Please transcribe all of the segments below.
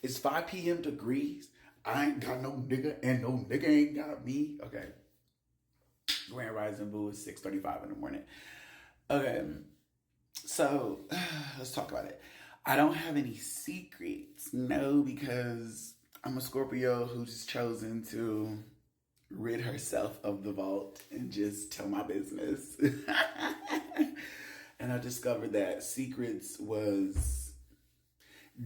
It's 5 p.m. degrees. I ain't got no nigga and no nigga ain't got me. Okay. Grand Rising Boo is 6:35 in the morning. Okay. So let's talk about it. I don't have any secrets. No, because I'm a Scorpio who's chosen to rid herself of the vault and just tell my business. And I discovered that secrets was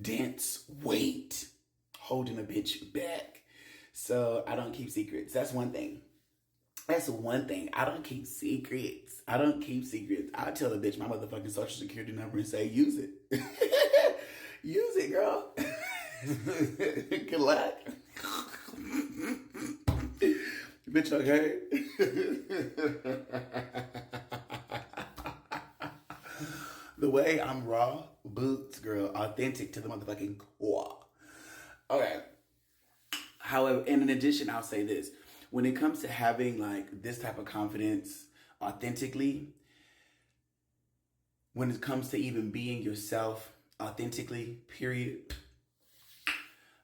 dense weight holding a bitch back. So I don't keep secrets. That's one thing. That's one thing. I don't keep secrets. I don't keep secrets. I tell a bitch my motherfucking social security number and say, use it. Use it, girl. Good luck. Bitch, okay? The way I'm raw, boots, girl, authentic to the motherfucking core. Okay. However, and in addition, I'll say this. When it comes to having like this type of confidence authentically, when it comes to even being yourself authentically, period,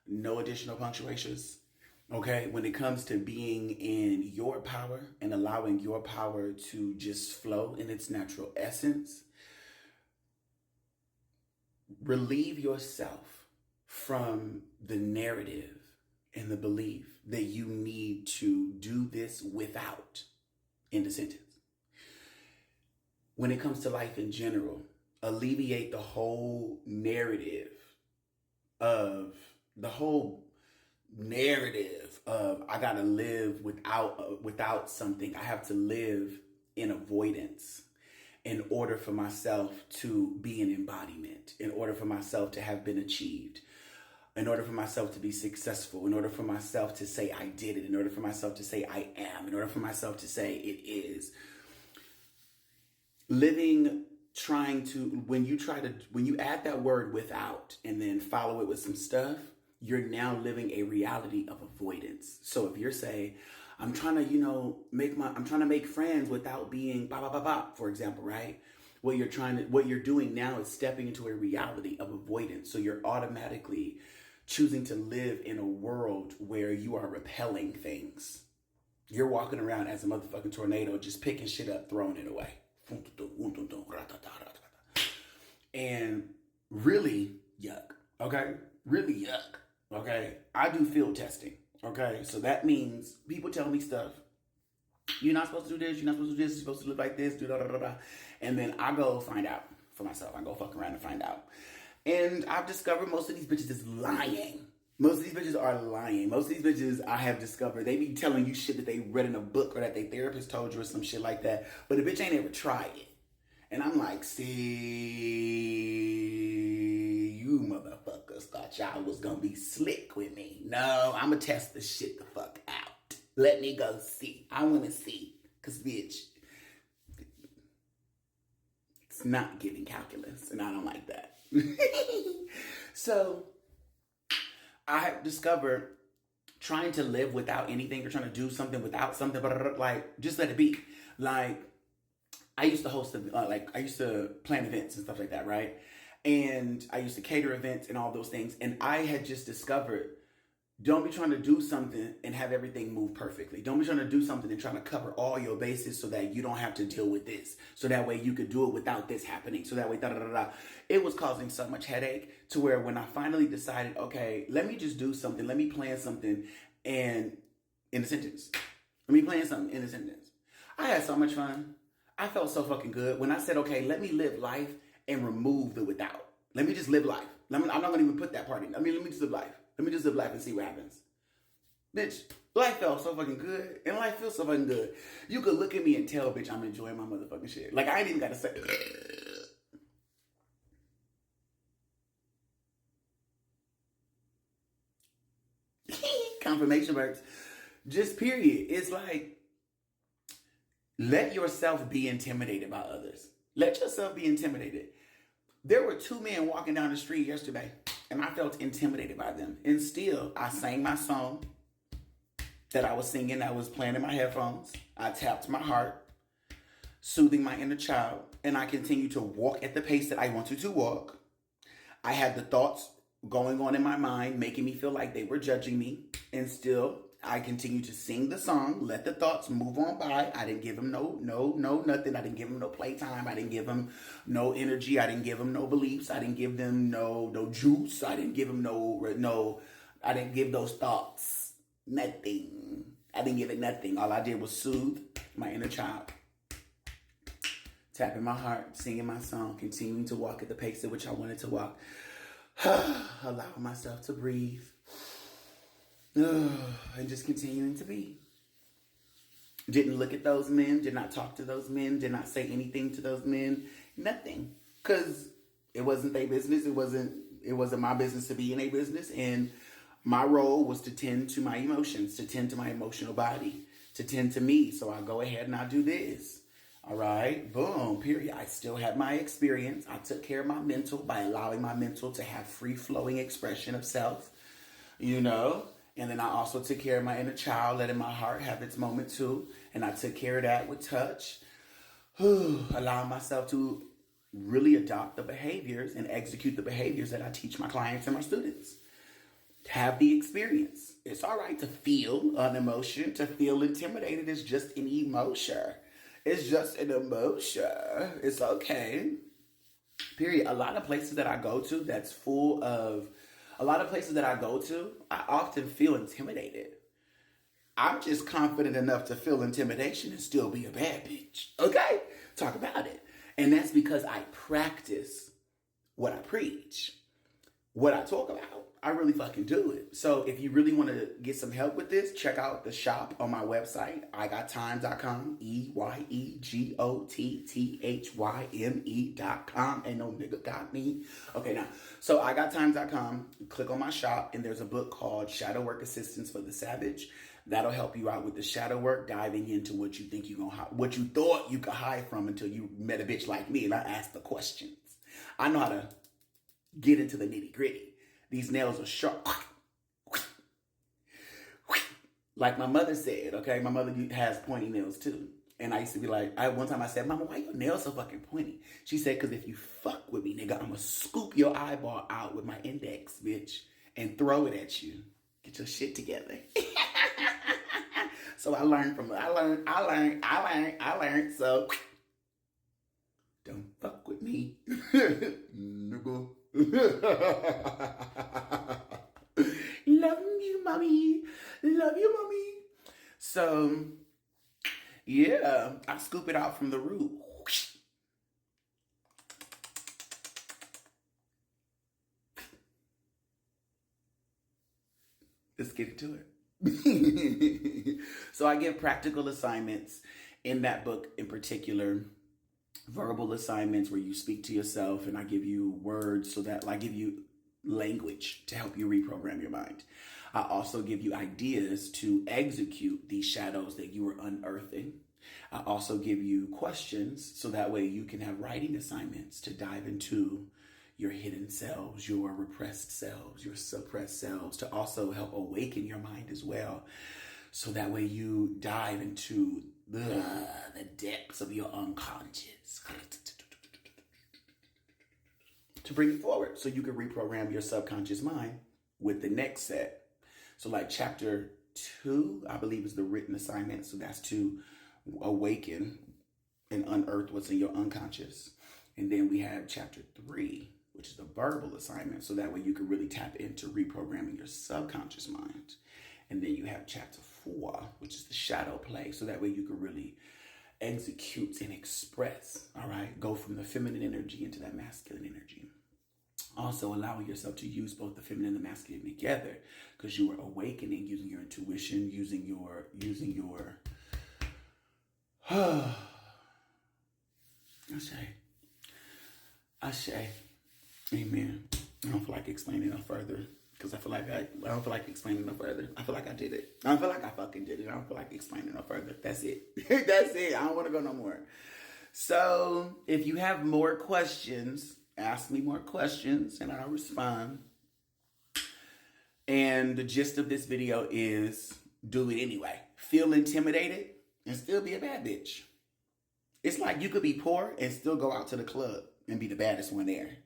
no additional punctuations. Okay, when it comes to being in your power and allowing your power to just flow in its natural essence, relieve yourself from the narrative and the belief that you need to do this without, in the sentence. When it comes to life in general, alleviate the whole narrative of I gotta live without something. I have to live in avoidance in order for myself to be an embodiment, in order for myself to have been achieved, in order for myself to be successful, in order for myself to say I did it, in order for myself to say I am, in order for myself to say it is. Living, when you add that word without and then follow it with some stuff, you're now living a reality of avoidance. So if you're saying, I'm trying to make friends without being blah, blah, blah, blah, for example, right? What you're doing now is stepping into a reality of avoidance. So you're automatically choosing to live in a world where you are repelling things. You're walking around as a motherfucking tornado, just picking shit up, throwing it away. And really yuck, okay? Really yuck, okay? I do field testing, okay? So that means people tell me stuff. You're not supposed to do this, you're not supposed to do this, you're supposed to live like this, do da da da da. And then I go find out for myself. I go fuck around and find out. And I've discovered most of these bitches is lying. Most of these bitches are lying. Most of these bitches I have discovered, they be telling you shit that they read in a book or that their therapist told you or some shit like that. But the bitch ain't ever tried it. And I'm like, see, you motherfuckers thought y'all was gonna be slick with me. No, I'ma test the shit the fuck out. Let me go see. I wanna see. Cause bitch, it's not giving calculus and I don't like that. So I have discovered trying to live without anything or trying to do something without something, but like, just let it be. Like, I used to host, I used to plan events and stuff like that, right? And I used to cater events and all those things. And I had just discovered, don't be trying to do something and have everything move perfectly. Don't be trying to do something and trying to cover all your bases so that you don't have to deal with this. So that way you could do it without this happening. So that way, It was causing so much headache to where when I finally decided, okay, let me just do something. Let me plan something and in a sentence. Let me plan something in a sentence. I had so much fun. I felt so fucking good when I said, okay, let me live life and remove the without. Let me just live life. I'm not going to even put that part in. Let me just live life. Let me just live life and see what happens. Bitch, life felt so fucking good. And life feels so fucking good. You could look at me and tell, bitch, I'm enjoying my motherfucking shit. Like, I ain't even got to say. Confirmation works. Just period. It's like, let yourself be intimidated by others. Let yourself be intimidated. There were 2 men walking down the street yesterday, and I felt intimidated by them. And still, I sang my song that I was singing. I was playing in my headphones. I tapped my heart, soothing my inner child, and I continued to walk at the pace that I wanted to walk. I had the thoughts going on in my mind, making me feel like they were judging me. And still, I continue to sing the song, let the thoughts move on by. I didn't give them no nothing. I didn't give them no playtime. I didn't give them no energy. I didn't give them no beliefs. I didn't give them no juice. I didn't give them I didn't give those thoughts nothing. I didn't give it nothing. All I did was soothe my inner child. Tapping my heart, singing my song, continuing to walk at the pace at which I wanted to walk. Allowing myself to breathe. And just continuing to be. Didn't look at those men, did not talk to those men, did not say anything to those men, nothing. Because it wasn't their business, it wasn't my business to be in a business, and my role was to tend to my emotions, to tend to my emotional body, to tend to me. So I go ahead and I do this. All right, boom, period. I still had my experience. I took care of my mental by allowing my mental to have free-flowing expression of self, you know. And then I also took care of my inner child, letting my heart have its moment too. And I took care of that with touch. Allowing myself to really adopt the behaviors and execute the behaviors that I teach my clients and my students. Have the experience. It's all right to feel an emotion. To feel intimidated is just an emotion. It's just an emotion. It's okay. Period. A lot of places that I go to I often feel intimidated. I'm just confident enough to feel intimidation and still be a bad bitch. Okay? Talk about it. And that's because I practice what I preach. What I talk about, I really fucking do it. So if you really want to get some help with this, check out the shop on my website, igottyme.com, EYEGOTTHYME.com. Ain't no nigga got me. Okay, now, so igottyme.com, click on my shop, and there's a book called Shadow Work Assistance for the Savage. That'll help you out with the shadow work, diving into what you think what you thought you could hide from until you met a bitch like me and I asked the questions. I know how to get into the nitty gritty. These nails are sharp. Like my mother said, okay? My mother has pointy nails too. And I used to be like, one time I said, Mama, why your nails so fucking pointy? She said, because if you fuck with me, nigga, I'm going to scoop your eyeball out with my index, bitch, and throw it at you. Get your shit together. So I learned. So don't fuck with me. Nigga. Love you, mommy. Love you, mommy. So, yeah, I scoop it out from the root. Let's get into it. So I give practical assignments in that book in particular. Verbal assignments where you speak to yourself, and I give you words I give you language to help you reprogram your mind. I also give you ideas to execute these shadows that you are unearthing. I also give you questions so that way you can have writing assignments to dive into your hidden selves, your repressed selves, your suppressed selves, to also help awaken your mind as well. So that way you dive into the depths of your unconscious to bring it forward so you can reprogram your subconscious mind with the next set. So like chapter 2, I believe, is the written assignment. So that's to awaken and unearth what's in your unconscious. And then we have chapter 3, which is the verbal assignment. So that way you can really tap into reprogramming your subconscious mind. And then you have chapter 4, which is the shadow play. So that way you can really execute and express, all right? Go from the feminine energy into that masculine energy. Also allowing yourself to use both the feminine and the masculine together, because you are awakening using your intuition, using your Ashe. Amen. I don't feel like explaining no further. Because I don't feel like explaining no further. I feel like I did it. I don't feel like I fucking did it. I don't feel like explaining no further. That's it. That's it. I don't want to go no more. So if you have more questions, ask me more questions and I'll respond. And the gist of this video is do it anyway. Feel intimidated and still be a bad bitch. It's like you could be poor and still go out to the club and be the baddest one there.